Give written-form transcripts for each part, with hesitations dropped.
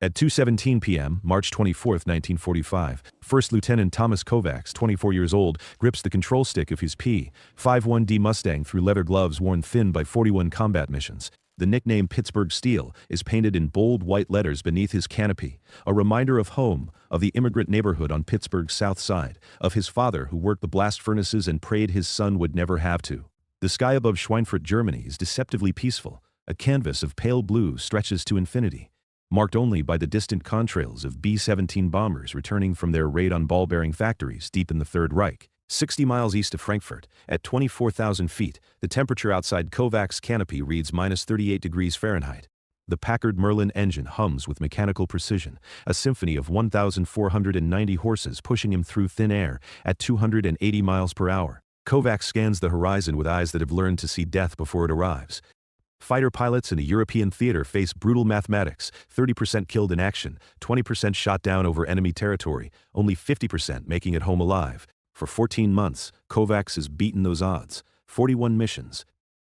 At 2:17 p.m., March 24, 1945, First Lieutenant Thomas Kovacs, 24 years old, grips the control stick of his P-51 Mustang through leather gloves worn thin by 41 combat missions. The nickname Pittsburgh Steel is painted in bold white letters beneath his canopy, a reminder of home, of the immigrant neighborhood on Pittsburgh's south side, of his father who worked the blast furnaces and prayed his son would never have to. The sky above Schweinfurt, Germany is deceptively peaceful. A canvas of pale blue stretches to infinity, marked only by the distant contrails of B-17 bombers returning from their raid on ball-bearing factories deep in the Third Reich. 60 miles east of Frankfurt, at 24,000 feet, the temperature outside Kovacs' canopy reads -38 degrees Fahrenheit. The Packard Merlin engine hums with mechanical precision, a symphony of 1,490 horses pushing him through thin air at 280 miles per hour. Kovacs scans the horizon with eyes that have learned to see death before it arrives. Fighter pilots in a European theater face brutal mathematics: 30% killed in action, 20% shot down over enemy territory, only 50% making it home alive. For 14 months, Kovacs has beaten those odds. 41 missions.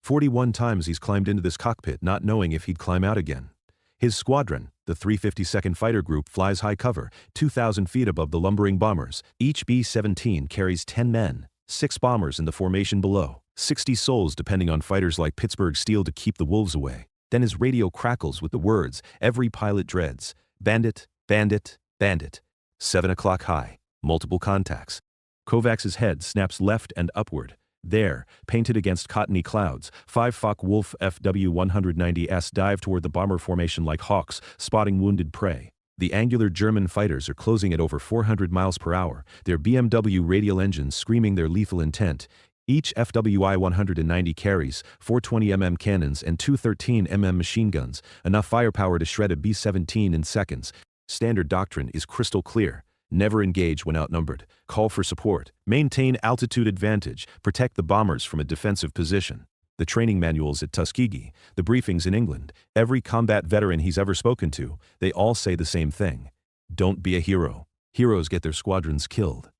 41 times he's climbed into this cockpit not knowing if he'd climb out again. His squadron, the 352nd Fighter Group, flies high cover, 2,000 feet above the lumbering bombers. Each B-17 carries 10 men, 6 bombers in the formation below. 60 souls depending on fighters like Pittsburgh Steel to keep the wolves away. Then his radio crackles with the words every pilot dreads: bandit, bandit, bandit. 7 o'clock high, multiple contacts. Kovacs' head snaps left and upward. There, painted against cottony clouds, 5 Focke-Wulf FW-190s dive toward the bomber formation like hawks, spotting wounded prey. The angular German fighters are closing at over 400 miles per hour, their BMW radial engines screaming their lethal intent. Each FWI-190 carries 420mm cannons and 213mm machine guns, enough firepower to shred a B-17 in seconds. Standard doctrine is crystal clear: never engage when outnumbered, call for support, maintain altitude advantage, protect the bombers from a defensive position. The training manuals at Tuskegee, the briefings in England, every combat veteran he's ever spoken to, they all say the same thing: don't be a hero. Heroes get their squadrons killed.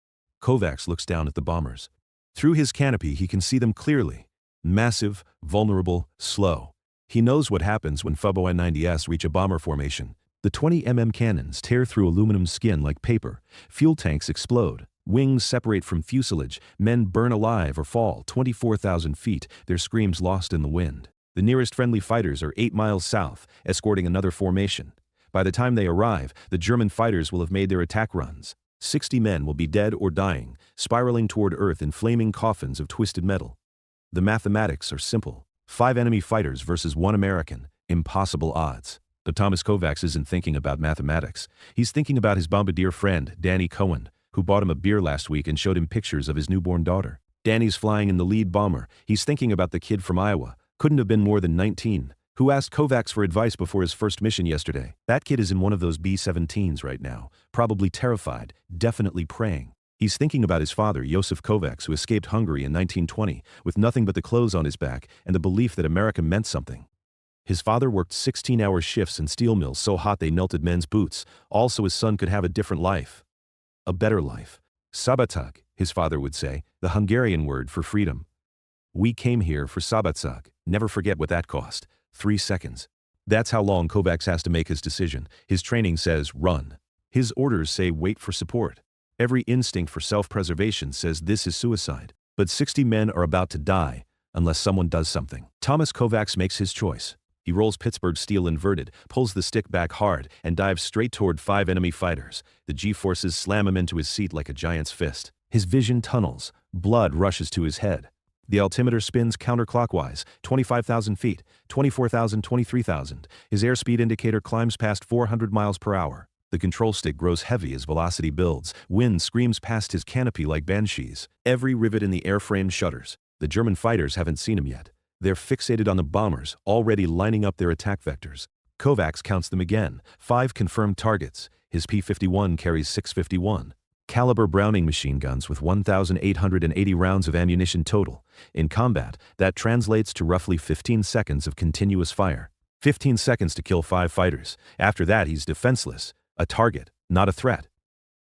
Kovacs looks down at the bombers. Through his canopy he can see them clearly. Massive, vulnerable, slow. He knows what happens when FWI-90s reach a bomber formation. The 20mm cannons tear through aluminum skin like paper. Fuel tanks explode. Wings separate from fuselage. Men burn alive or fall 24,000 feet, their screams lost in the wind. The nearest friendly fighters are 8 miles south, escorting another formation. By the time they arrive, the German fighters will have made their attack runs. 60 men will be dead or dying, spiraling toward Earth in flaming coffins of twisted metal. The mathematics are simple: 5 enemy fighters versus 1 American. Impossible odds. But Thomas Kovacs isn't thinking about mathematics. He's thinking about his bombardier friend, Danny Cohen, who bought him a beer last week and showed him pictures of his newborn daughter. Danny's flying in the lead bomber. He's thinking about the kid from Iowa, couldn't have been more than 19, who asked Kovacs for advice before his first mission yesterday. That kid is in one of those B-17s right now, probably terrified, definitely praying. He's thinking about his father, Josef Kovacs, who escaped Hungary in 1920, with nothing but the clothes on his back and the belief that America meant something. His father worked 16-hour shifts in steel mills so hot they melted men's boots, all so his son could have a different life. A better life. Szabadság, his father would say, the Hungarian word for freedom. We came here for szabadság. Never forget what that cost. 3 seconds. That's how long Kovacs has to make his decision. His training says run. His orders say wait for support. Every instinct for self-preservation says this is suicide. But 60 men are about to die unless someone does something. Thomas Kovacs makes his choice. He rolls Pittsburgh Steel inverted, pulls the stick back hard, and dives straight toward 5 enemy fighters. The G-forces slam him into his seat like a giant's fist. His vision tunnels. Blood rushes to his head. The altimeter spins counterclockwise, 25,000 feet, 24,000, 23,000. His airspeed indicator climbs past 400 miles per hour. The control stick grows heavy as velocity builds. Wind screams past his canopy like banshees. Every rivet in the airframe shudders. The German fighters haven't seen him yet. They're fixated on the bombers, already lining up their attack vectors. Kovacs counts them again. 5 confirmed targets. His P-51 carries 651. Caliber Browning machine guns with 1,880 rounds of ammunition total. In combat, that translates to roughly 15 seconds of continuous fire. 15 seconds to kill 5 fighters. After that, he's defenseless. A target, not a threat.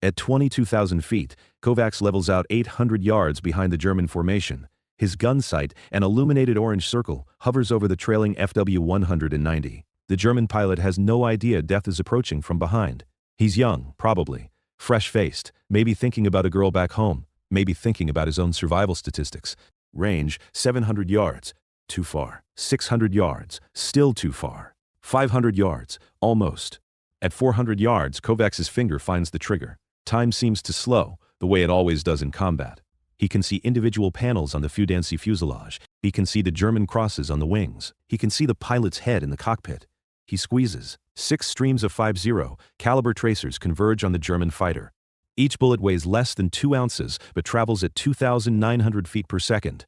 At 22,000 feet, Kovacs levels out 800 yards behind the German formation. His gun sight, an illuminated orange circle, hovers over the trailing FW-190. The German pilot has no idea death is approaching from behind. He's young, probably, fresh-faced, maybe thinking about a girl back home, maybe thinking about his own survival statistics. Range, 700 yards. Too far. 600 yards. Still too far. 500 yards. Almost. At 400 yards, Kovacs's finger finds the trigger. Time seems to slow, the way it always does in combat. He can see individual panels on the fuselage. He can see the German crosses on the wings. He can see the pilot's head in the cockpit. He squeezes. 6 streams of 50 caliber tracers converge on the German fighter. Each bullet weighs less than 2 ounces but travels at 2,900 feet per second.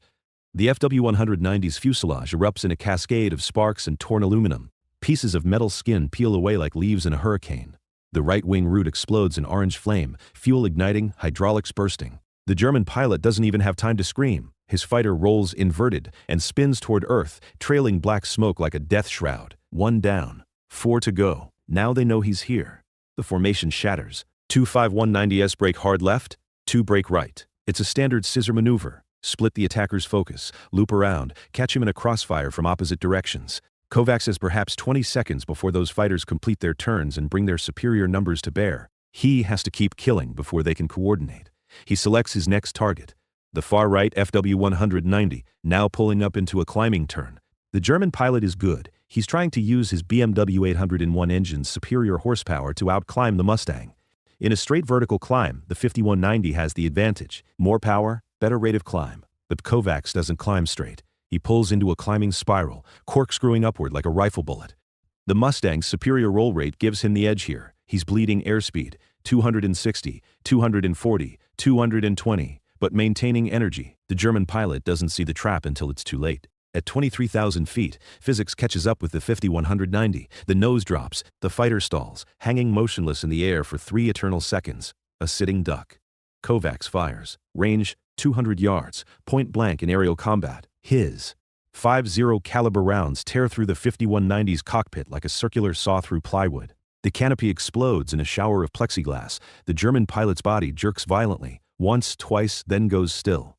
The FW-190's fuselage erupts in a cascade of sparks and torn aluminum. Pieces of metal skin peel away like leaves in a hurricane. The right wing root explodes in orange flame, fuel igniting, hydraulics bursting. The German pilot doesn't even have time to scream. His fighter rolls inverted and spins toward Earth, trailing black smoke like a death shroud. 1 down. 4 to go. Now they know he's here. The formation shatters. 2 5190s break hard left, 2 break right. It's a standard scissor maneuver. Split the attacker's focus, loop around, catch him in a crossfire from opposite directions. Kovacs has perhaps 20 seconds before those fighters complete their turns and bring their superior numbers to bear. He has to keep killing before they can coordinate. He selects his next target. The far right FW-190, now pulling up into a climbing turn. The German pilot is good. He's trying to use his BMW 801 engine's superior horsepower to outclimb the Mustang. In a straight vertical climb, the 5190 has the advantage. More power, better rate of climb. But Kovacs doesn't climb straight. He pulls into a climbing spiral, corkscrewing upward like a rifle bullet. The Mustang's superior roll rate gives him the edge here. He's bleeding airspeed, 260, 240, 220, but maintaining energy. The German pilot doesn't see the trap until it's too late. At 23,000 feet, physics catches up with the 5190. The nose drops, the fighter stalls, hanging motionless in the air for 3 eternal seconds. A sitting duck. Kovacs fires. Range, 200 yards, point blank in aerial combat. His 50 caliber rounds tear through the 5190's cockpit like a circular saw through plywood. The canopy explodes in a shower of plexiglass. The German pilot's body jerks violently, once, twice, then goes still.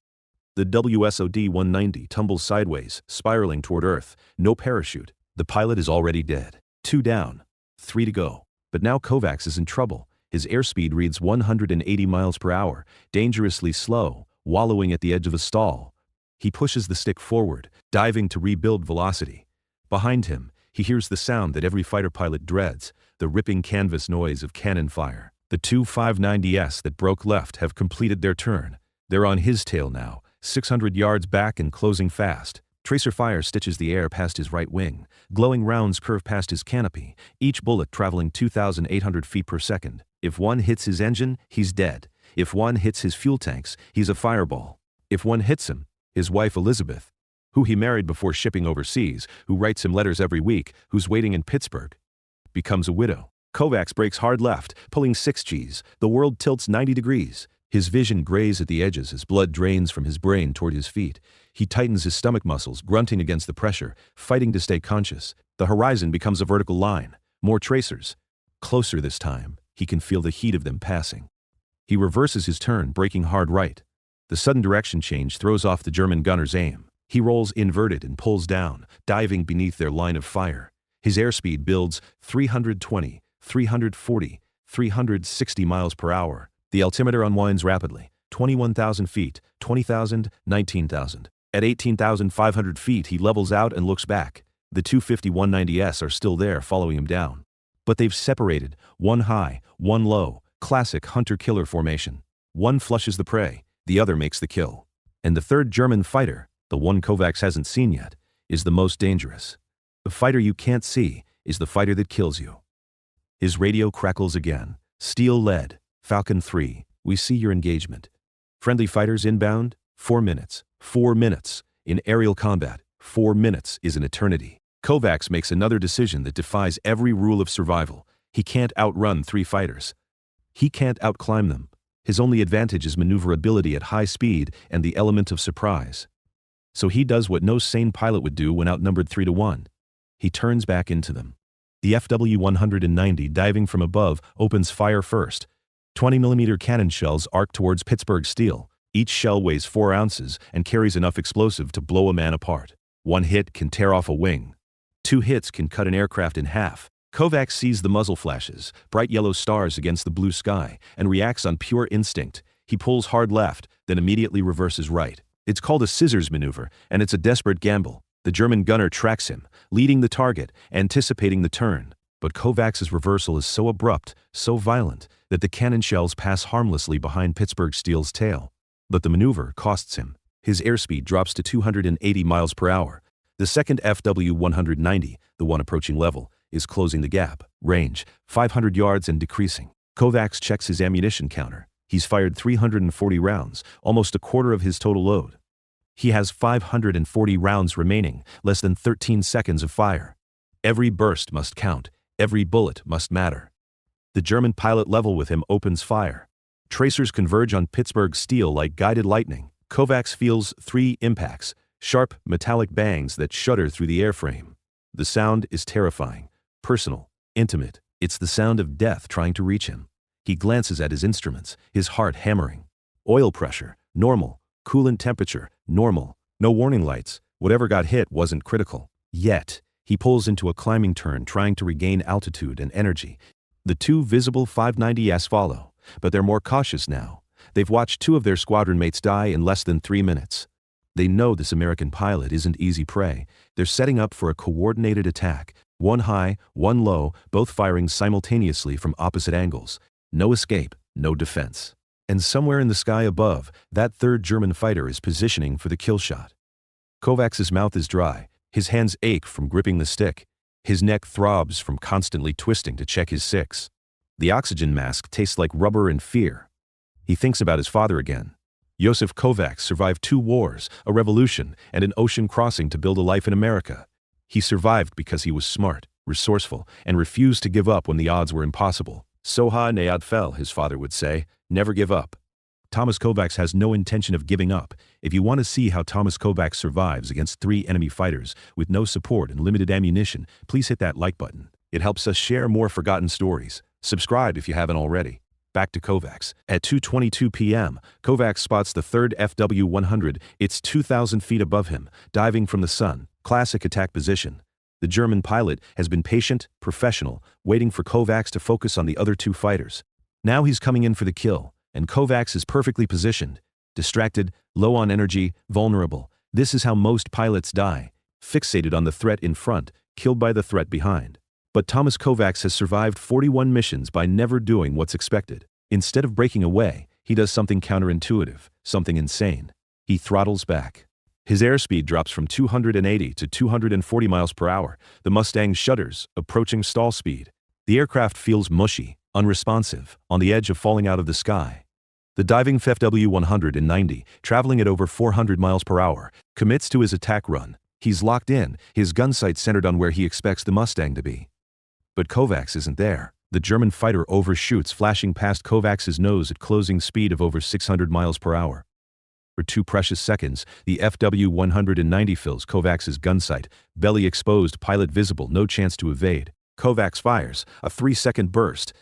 The WSOD-190 tumbles sideways, spiraling toward Earth. No parachute. The pilot is already dead. 2 down. 3 to go. But now Kovacs is in trouble. His airspeed reads 180 miles per hour, dangerously slow, wallowing at the edge of a stall. He pushes the stick forward, diving to rebuild velocity. Behind him, he hears the sound that every fighter pilot dreads, the ripping canvas noise of cannon fire. The 2 590s that broke left have completed their turn. They're on his tail now, 600 yards back and closing fast. Tracer fire stitches the air past his right wing. Glowing rounds curve past his canopy, each bullet traveling 2,800 feet per second. If one hits his engine, he's dead. If one hits his fuel tanks, he's a fireball. If one hits him, his wife Elizabeth, who he married before shipping overseas, who writes him letters every week, who's waiting in Pittsburgh, becomes a widow. Kovacs breaks hard left, pulling 6 Gs. The world tilts 90 degrees. His vision grays at the edges as blood drains from his brain toward his feet. He tightens his stomach muscles, grunting against the pressure, fighting to stay conscious. The horizon becomes a vertical line. More tracers. Closer this time. He can feel the heat of them passing. He reverses his turn, braking hard right. The sudden direction change throws off the German gunner's aim. He rolls inverted and pulls down, diving beneath their line of fire. His airspeed builds 320, 340, 360 miles per hour. The altimeter unwinds rapidly. 21,000 feet, 20,000, 19,000. At 18,500 feet, he levels out and looks back. The 2 5190s are still there, following him down. But they've separated, one high, one low, classic hunter-killer formation. One flushes the prey, the other makes the kill. And the third German fighter, the one Kovacs hasn't seen yet, is the most dangerous. The fighter you can't see is the fighter that kills you. His radio crackles again. Steel lead, Falcon 3, we see your engagement. Friendly fighters inbound, 4 minutes. 4 minutes. In aerial combat, 4 minutes is an eternity. Kovacs makes another decision that defies every rule of survival. He can't outrun 3 fighters. He can't outclimb them. His only advantage is maneuverability at high speed and the element of surprise. So he does what no sane pilot would do when outnumbered 3 to 1. He turns back into them. The FW-190, diving from above, opens fire first. 20mm cannon shells arc towards Pittsburgh steel. Each shell weighs 4 ounces and carries enough explosive to blow a man apart. One hit can tear off a wing. 2 hits can cut an aircraft in half. Kovacs sees the muzzle flashes, bright yellow stars against the blue sky, and reacts on pure instinct. He pulls hard left, then immediately reverses right. It's called a scissors maneuver, and it's a desperate gamble. The German gunner tracks him, leading the target, anticipating the turn. But Kovacs's reversal is so abrupt, so violent, that the cannon shells pass harmlessly behind Pittsburgh Steel's tail. But the maneuver costs him. His airspeed drops to 280 miles per hour. The second FW-190, the one approaching level, is closing the gap. Range, 500 yards and decreasing. Kovacs checks his ammunition counter. He's fired 340 rounds, almost a quarter of his total load. He has 540 rounds remaining, less than 13 seconds of fire. Every burst must count. Every bullet must matter. The German pilot level with him opens fire. Tracers converge on Pittsburgh Steel like guided lightning. Kovacs feels 3 impacts, sharp metallic bangs that shudder through the airframe. The sound is terrifying, personal, intimate. It's the sound of death trying to reach him. He glances at his instruments, his heart hammering. Oil pressure, normal. Coolant temperature, normal. No warning lights. Whatever got hit wasn't critical. Yet, he pulls into a climbing turn trying to regain altitude and energy. The 2 visible 590s follow, but they're more cautious now. They've watched 2 of their squadron mates die in less than 3 minutes. They know this American pilot isn't easy prey. They're setting up for a coordinated attack. 1 high, 1 low, both firing simultaneously from opposite angles. No escape, no defense. And somewhere in the sky above, that 3rd German fighter is positioning for the kill shot. Kovacs's mouth is dry. His hands ache from gripping the stick. His neck throbs from constantly twisting to check his 6. The oxygen mask tastes like rubber and fear. He thinks about his father again. Josef Kovacs survived 2 wars, a revolution, and an ocean crossing to build a life in America. He survived because he was smart, resourceful, and refused to give up when the odds were impossible. Soha nead fel, his father would say, never give up. Thomas Kovacs has no intention of giving up. If you want to see how Thomas Kovacs survives against 3 enemy fighters with no support and limited ammunition, please hit that like button. It helps us share more forgotten stories. Subscribe if you haven't already. Back to Kovacs. At 2:22 p.m., Kovacs spots the 3rd FW-100. It's 2,000 feet above him, diving from the sun. Classic attack position. The German pilot has been patient, professional, waiting for Kovacs to focus on the other 2 fighters. Now he's coming in for the kill, and Kovacs is perfectly positioned. Distracted, low on energy, vulnerable. This is how most pilots die. Fixated on the threat in front, killed by the threat behind. But Thomas Kovacs has survived 41 missions by never doing what's expected. Instead of breaking away, he does something counterintuitive, something insane. He throttles back. His airspeed drops from 280 to 240 miles per hour. The Mustang shudders, approaching stall speed. The aircraft feels mushy, unresponsive, on the edge of falling out of the sky. The diving FW-190, traveling at over 400 miles per hour, commits to his attack run. He's locked in, his gun sight centered on where he expects the Mustang to be. But Kovacs isn't there. The German fighter overshoots, flashing past Kovacs's nose at closing speed of over 600 miles per hour. For 2 precious seconds, the FW-190 fills Kovacs's gun sight, belly exposed, pilot visible, no chance to evade. Kovacs fires, a 3-second burst.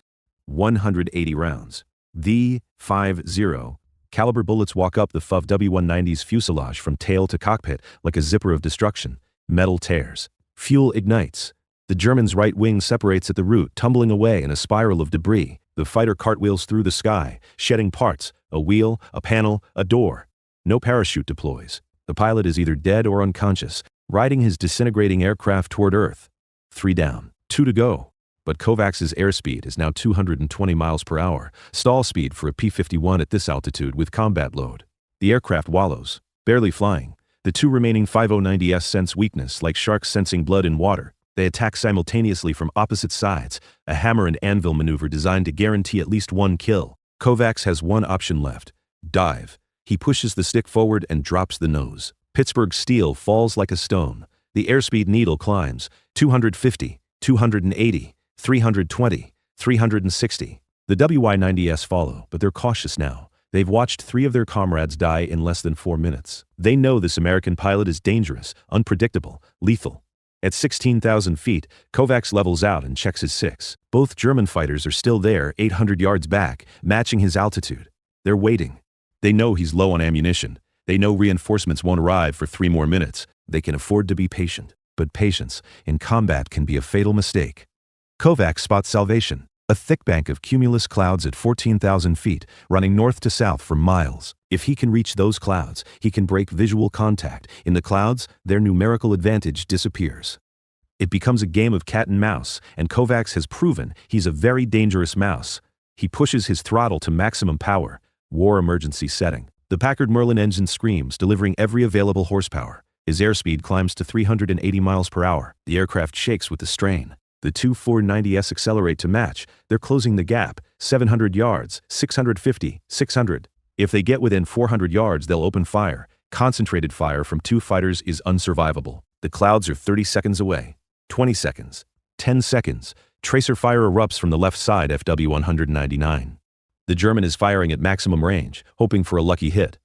180 rounds. The .50 caliber bullets walk up the FW-190's fuselage from tail to cockpit like a zipper of destruction. Metal tears. Fuel ignites. The German's right wing separates at the root, tumbling away in a spiral of debris. The fighter cartwheels through the sky, shedding parts, a wheel, a panel, a door. No parachute deploys. The pilot is either dead or unconscious, riding his disintegrating aircraft toward Earth. 3 down, 2 to go. But Kovacs's airspeed is now 220 miles per hour, stall speed for a P-51 at this altitude with combat load. The aircraft wallows, barely flying. The 2 remaining 5090s sense weakness like sharks sensing blood in water. They attack simultaneously from opposite sides, a hammer and anvil maneuver designed to guarantee at least 1 kill. Kovacs has 1 option left: dive. He pushes the stick forward and drops the nose. Pittsburgh Steel falls like a stone. The airspeed needle climbs, 250, 280, 320, 360. The WY-90s follow, but they're cautious now. They've watched 3 of their comrades die in less than 4 minutes. They know this American pilot is dangerous, unpredictable, lethal. At 16,000 feet, Kovacs levels out and checks his 6. Both German fighters are still there, 800 yards back, matching his altitude. They're waiting. They know he's low on ammunition. They know reinforcements won't arrive for 3 more minutes. They can afford to be patient. but patience in combat can be a fatal mistake. Kovacs spots salvation, a thick bank of cumulus clouds at 14,000 feet, running north to south for miles. If he can reach those clouds, he can break visual contact. In the clouds, their numerical advantage disappears. It becomes a game of cat and mouse, and Kovacs has proven he's a very dangerous mouse. He pushes his throttle to maximum power, war emergency setting. The Packard Merlin engine screams, delivering every available horsepower. His airspeed climbs to 380 miles per hour. The aircraft shakes with the strain. The two 490s accelerate to match. They're closing the gap, 700 yards, 650, 600. If they get within 400 yards, they'll open fire. Concentrated fire from two fighters is unsurvivable. The clouds are 30 seconds away. 20 seconds. 10 seconds. Tracer fire erupts from the left side FW-199. The German is firing at maximum range, hoping for a lucky hit.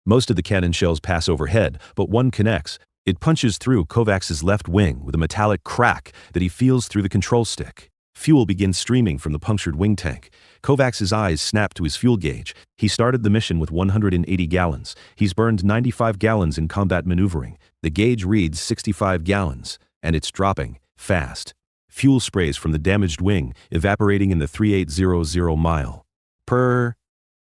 Most of the cannon shells pass overhead, but one connects. It punches through Kovacs' left wing with a metallic crack that he feels through the control stick. Fuel begins streaming from the punctured wing tank. Kovacs' eyes snap to his fuel gauge. He started the mission with 180 gallons. He's burned 95 gallons in combat maneuvering. The gauge reads 65 gallons, and it's dropping fast. Fuel sprays from the damaged wing, evaporating in the 3800 mile per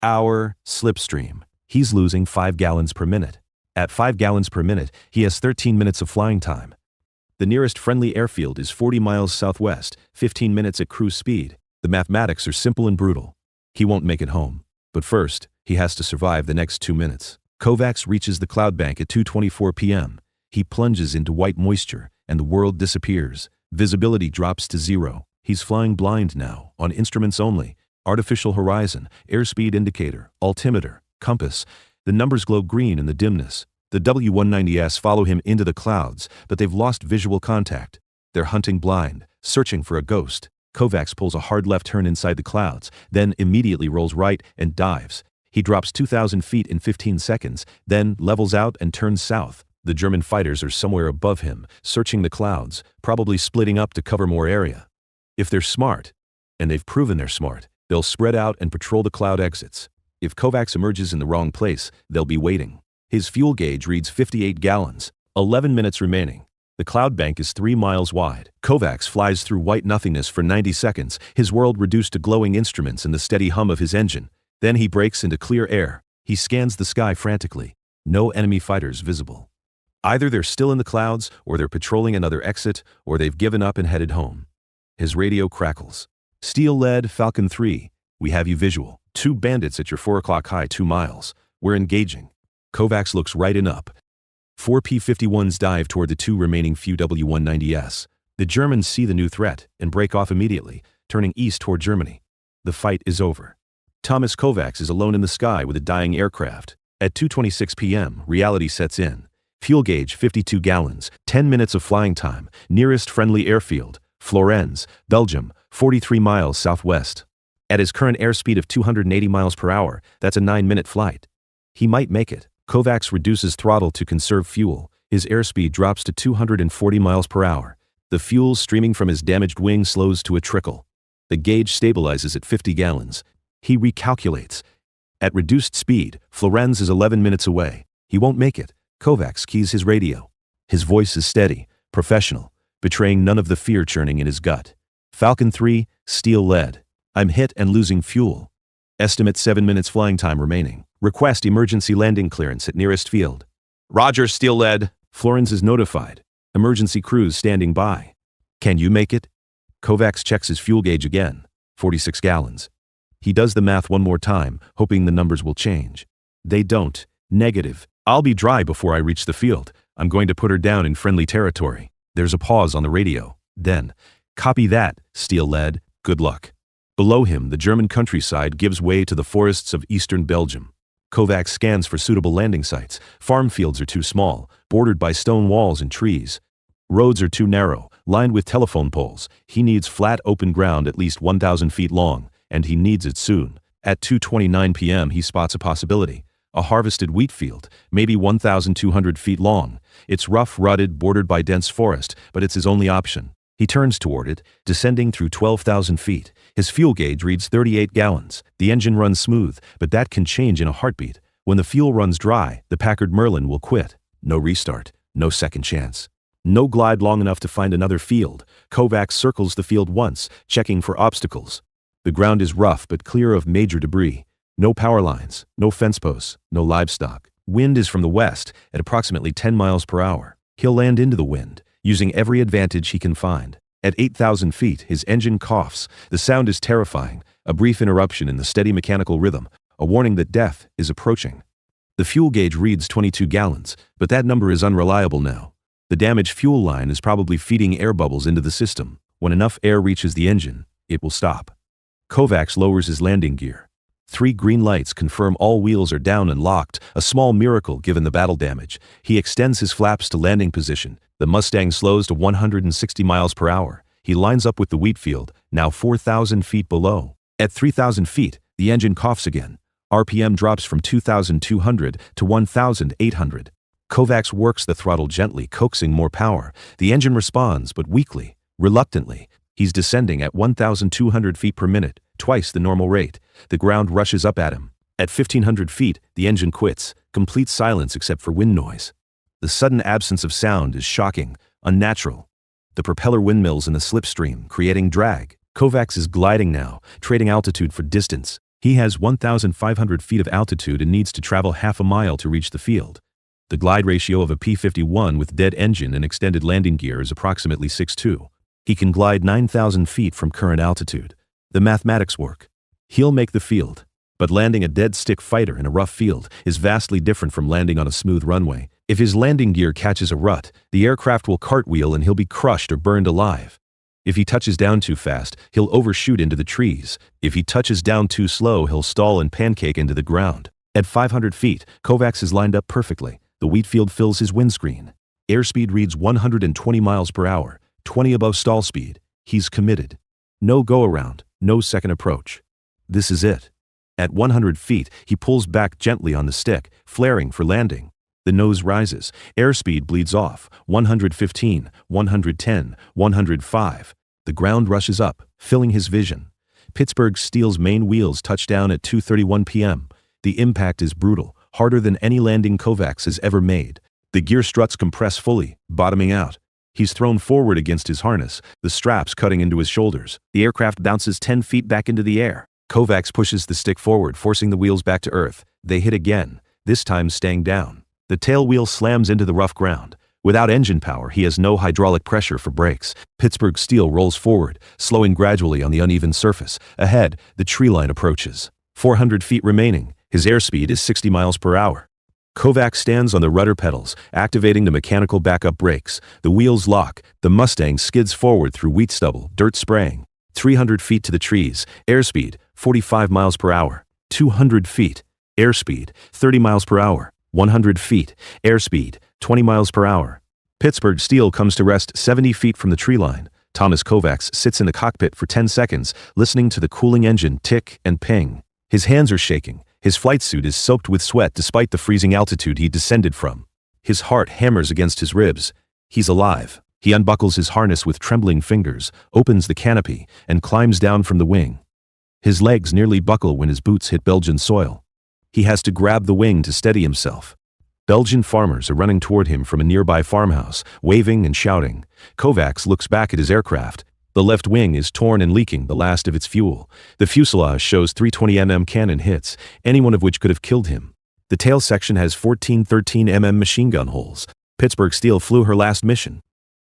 hour slipstream. He's losing 5 gallons per minute. At 5 gallons per minute, he has 13 minutes of flying time. The nearest friendly airfield is 40 miles southwest, 15 minutes at cruise speed. The mathematics are simple and brutal. He won't make it home. But first, he has to survive the next 2 minutes. Kovacs reaches the cloud bank at 2:24 p.m. He plunges into white moisture, and the world disappears. Visibility drops to 0. He's flying blind now, on instruments only. Artificial horizon, airspeed indicator, altimeter, compass. The numbers glow green in the dimness. The W-190s follow him into the clouds, but they've lost visual contact. They're hunting blind, searching for a ghost. Kovacs pulls a hard left turn inside the clouds, then immediately rolls right and dives. He drops 2,000 feet in 15 seconds, then levels out and turns south. The German fighters are somewhere above him, searching the clouds, probably splitting up to cover more area. If they're smart, and they've proven they're smart, they'll spread out and patrol the cloud exits. If Kovacs emerges in the wrong place, they'll be waiting. His fuel gauge reads 58 gallons, 11 minutes remaining. The cloud bank is 3 miles wide. Kovacs flies through white nothingness for 90 seconds, his world reduced to glowing instruments and the steady hum of his engine. Then he breaks into clear air. He scans the sky frantically. No enemy fighters visible. Either they're still in the clouds, or they're patrolling another exit, or they've given up and headed home. His radio crackles. Steel-lead Falcon 3, we have you visual. 2 bandits at your 4 o'clock high 2 miles. We're engaging. Kovacs looks right and up. 4 P-51s dive toward the 2 remaining few W-190s. The Germans see the new threat and break off immediately, turning east toward Germany. The fight is over. Thomas Kovacs is alone in the sky with a dying aircraft. At 2:26 p.m., reality sets in. Fuel gauge 52 gallons, 10 minutes of flying time. Nearest friendly airfield, Florennes, Belgium, 43 miles southwest. At his current airspeed of 280 miles per hour, that's a 9-minute flight. He might make it. Kovacs reduces throttle to conserve fuel. His airspeed drops to 240 miles per hour. The fuel streaming from his damaged wing slows to a trickle. The gauge stabilizes at 50 gallons. He recalculates. At reduced speed, Florennes is 11 minutes away. He won't make it. Kovacs keys his radio. His voice is steady, professional, betraying none of the fear churning in his gut. Falcon 3, steel-lead. I'm hit and losing fuel. Estimate 7 minutes flying time remaining. Request emergency landing clearance at nearest field. Roger, steel-lead. Florennes is notified. Emergency crews standing by. Can you make it? Kovacs checks his fuel gauge again. 46 gallons. He does the math one more time, hoping the numbers will change. They don't. Negative. I'll be dry before I reach the field. I'm going to put her down in friendly territory. There's a pause on the radio. Then, copy that, steel-lead. Good luck. Below him, the German countryside gives way to the forests of eastern Belgium. Kovacs scans for suitable landing sites. Farm fields are too small, bordered by stone walls and trees. Roads are too narrow, lined with telephone poles. He needs flat open ground at least 1,000 feet long, and he needs it soon. At 2:29 p.m. he spots a possibility. A harvested wheat field, maybe 1,200 feet long. It's rough, rutted, bordered by dense forest, but it's his only option. He turns toward it, descending through 12,000 feet. His fuel gauge reads 38 gallons. The engine runs smooth, but that can change in a heartbeat. When the fuel runs dry, the Packard Merlin will quit. No restart, no second chance. No glide long enough to find another field. Kovacs circles the field once, checking for obstacles. The ground is rough but clear of major debris. No power lines, no fence posts, no livestock. Wind is from the west at approximately 10 miles per hour. He'll land into the wind, using every advantage he can find. At 8,000 feet, his engine coughs. The sound is terrifying, a brief interruption in the steady mechanical rhythm, a warning that death is approaching. The fuel gauge reads 22 gallons, but that number is unreliable now. The damaged fuel line is probably feeding air bubbles into the system. When enough air reaches the engine, it will stop. Kovacs lowers his landing gear. 3 green lights confirm all wheels are down and locked, a small miracle given the battle damage. He extends his flaps to landing position. The Mustang slows to 160 miles per hour. He lines up with the wheat field, now 4,000 feet below. At 3,000 feet, the engine coughs again. RPM drops from 2,200 to 1,800. Kovacs works the throttle gently, coaxing more power. The engine responds, but weakly, reluctantly. He's descending at 1,200 feet per minute, twice the normal rate. The ground rushes up at him. At 1,500 feet, the engine quits, complete silence except for wind noise. The sudden absence of sound is shocking, unnatural. The propeller windmills in the slipstream, creating drag. Kovacs is gliding now, trading altitude for distance. He has 1,500 feet of altitude and needs to travel half a mile to reach the field. The glide ratio of a P-51 with dead engine and extended landing gear is approximately 6.2. He can glide 9,000 feet from current altitude. The mathematics work. He'll make the field. But landing a dead-stick fighter in a rough field is vastly different from landing on a smooth runway. If his landing gear catches a rut, the aircraft will cartwheel and he'll be crushed or burned alive. If he touches down too fast, he'll overshoot into the trees. If he touches down too slow, he'll stall and pancake into the ground. At 500 feet, Kovacs is lined up perfectly. The wheat field fills his windscreen. Airspeed reads 120 miles per hour, 20 above stall speed. He's committed. No go-around, no second approach. This is it. At 100 feet, he pulls back gently on the stick, flaring for landing. The nose rises. Airspeed bleeds off. 115, 110, 105. The ground rushes up, filling his vision. Pittsburgh Steel's main wheels touch down at 2:31 p.m. The impact is brutal, harder than any landing Kovacs has ever made. The gear struts compress fully, bottoming out. He's thrown forward against his harness, the straps cutting into his shoulders. The aircraft bounces 10 feet back into the air. Kovacs pushes the stick forward, forcing the wheels back to earth. They hit again, this time staying down. The tail wheel slams into the rough ground. Without engine power, he has no hydraulic pressure for brakes. Pittsburgh Steel rolls forward, slowing gradually on the uneven surface. Ahead, the tree line approaches. 400 feet remaining. His airspeed is 60 miles per hour. Kovacs stands on the rudder pedals, activating the mechanical backup brakes. The wheels lock. The Mustang skids forward through wheat stubble, dirt spraying. 300 feet to the trees. Airspeed, 45 miles per hour. 200 feet. Airspeed, 30 miles per hour. 100 feet. Airspeed, 20 miles per hour. Pittsburgh Steel comes to rest 70 feet from the tree line. Thomas Kovacs sits in the cockpit for 10 seconds, listening to the cooling engine tick and ping. His hands are shaking. His flight suit is soaked with sweat despite the freezing altitude he descended from. His heart hammers against his ribs. He's alive. He unbuckles his harness with trembling fingers, opens the canopy, and climbs down from the wing. His legs nearly buckle when his boots hit Belgian soil. He has to grab the wing to steady himself. Belgian farmers are running toward him from a nearby farmhouse, waving and shouting. Kovacs looks back at his aircraft. The left wing is torn and leaking the last of its fuel. The fuselage shows 320mm cannon hits, any one of which could have killed him. The tail section has 14 13mm machine gun holes. Pittsburgh Steel flew her last mission.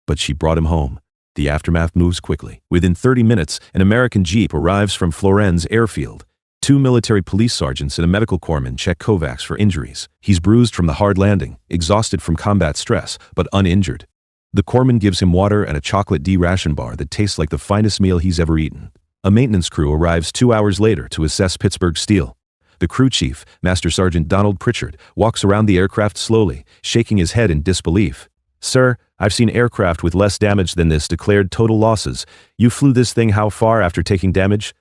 But she brought him home. The aftermath moves quickly. Within 30 minutes, an American jeep arrives from Florenz airfield. 2 military police sergeants and a medical corpsman check Kovacs for injuries. He's bruised from the hard landing, exhausted from combat stress, but uninjured. The corpsman gives him water and a chocolate D ration bar that tastes like the finest meal he's ever eaten. A maintenance crew arrives 2 hours later to assess Pittsburgh Steel. The crew chief, Master Sergeant Donald Pritchard, walks around the aircraft slowly, shaking his head in disbelief. "Sir, I've seen aircraft with less damage than this declared total losses. You flew this thing how far after taking damage?"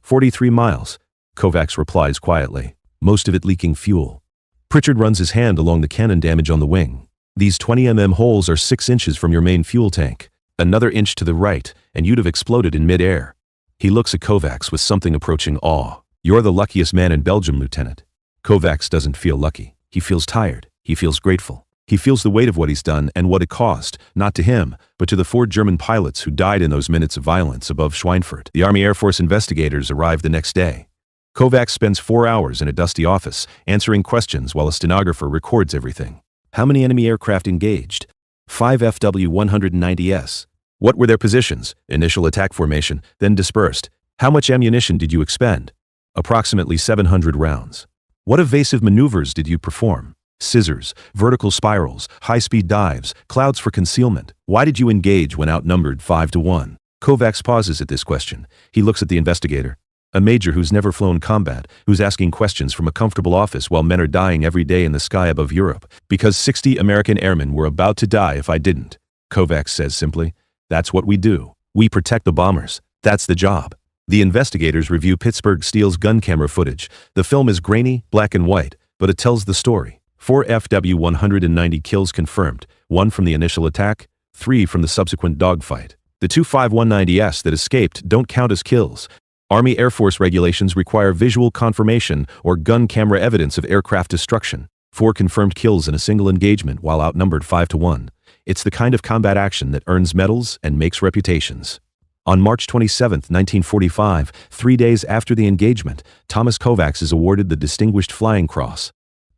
43 miles. Kovacs replies quietly, most of it leaking fuel. Pritchard runs his hand along the cannon damage on the wing. "These 20mm holes are 6 inches from your main fuel tank. Another inch to the right, and you'd have exploded in mid-air." He looks at Kovacs with something approaching awe. "You're the luckiest man in Belgium, Lieutenant." Kovacs doesn't feel lucky. He feels tired. He feels grateful. He feels the weight of what he's done and what it cost, not to him, but to the 4 German pilots who died in those minutes of violence above Schweinfurt. The Army Air Force investigators arrived the next day. Kovacs spends 4 hours in a dusty office, answering questions while a stenographer records everything. How many enemy aircraft engaged? 5 FW-190s. What were their positions? Initial attack formation, then dispersed. How much ammunition did you expend? Approximately 700 rounds. What evasive maneuvers did you perform? Scissors, vertical spirals, high-speed dives, clouds for concealment. Why did you engage when outnumbered 5-1? Kovacs pauses at this question. He looks at the investigator. A major who's never flown combat, who's asking questions from a comfortable office while men are dying every day in the sky above Europe, because 60 American airmen were about to die if I didn't. Kovacs says simply, that's what we do. We protect the bombers. That's the job. The investigators review Pittsburgh Steel's gun camera footage. The film is grainy, black and white, but it tells the story. 4 FW-190 kills confirmed, 1 from the initial attack, 3 from the subsequent dogfight. The 2 5-190s that escaped don't count as kills. Army Air Force regulations require visual confirmation or gun camera evidence of aircraft destruction. 4 confirmed kills in a single engagement while outnumbered 5-1. It's the kind of combat action that earns medals and makes reputations. On March 27, 1945, 3 days after the engagement, Thomas Kovacs is awarded the Distinguished Flying Cross.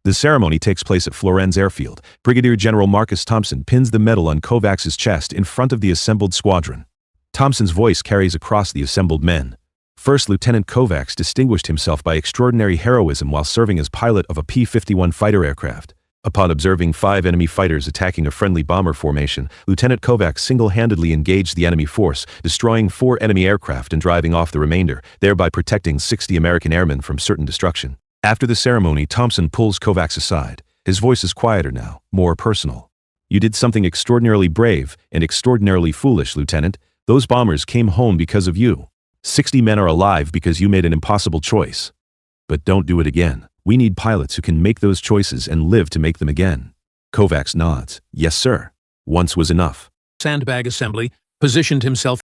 The ceremony takes place at Florenz Airfield. Brigadier General Marcus Thompson pins the medal on Kovacs's chest in front of the assembled squadron. Thompson's voice carries across the assembled men. First Lieutenant Kovacs distinguished himself by extraordinary heroism while serving as pilot of a P-51 fighter aircraft. Upon observing 5 enemy fighters attacking a friendly bomber formation, Lieutenant Kovacs single-handedly engaged the enemy force, destroying 4 enemy aircraft and driving off the remainder, thereby protecting 60 American airmen from certain destruction. After the ceremony, Thompson pulls Kovacs aside. His voice is quieter now, more personal. You did something extraordinarily brave and extraordinarily foolish, Lieutenant. Those bombers came home because of you. 60 men are alive because you made an impossible choice. But don't do it again. We need pilots who can make those choices and live to make them again. Kovacs nods. Yes, sir. Once was enough. Sandbag assembly, positioned himself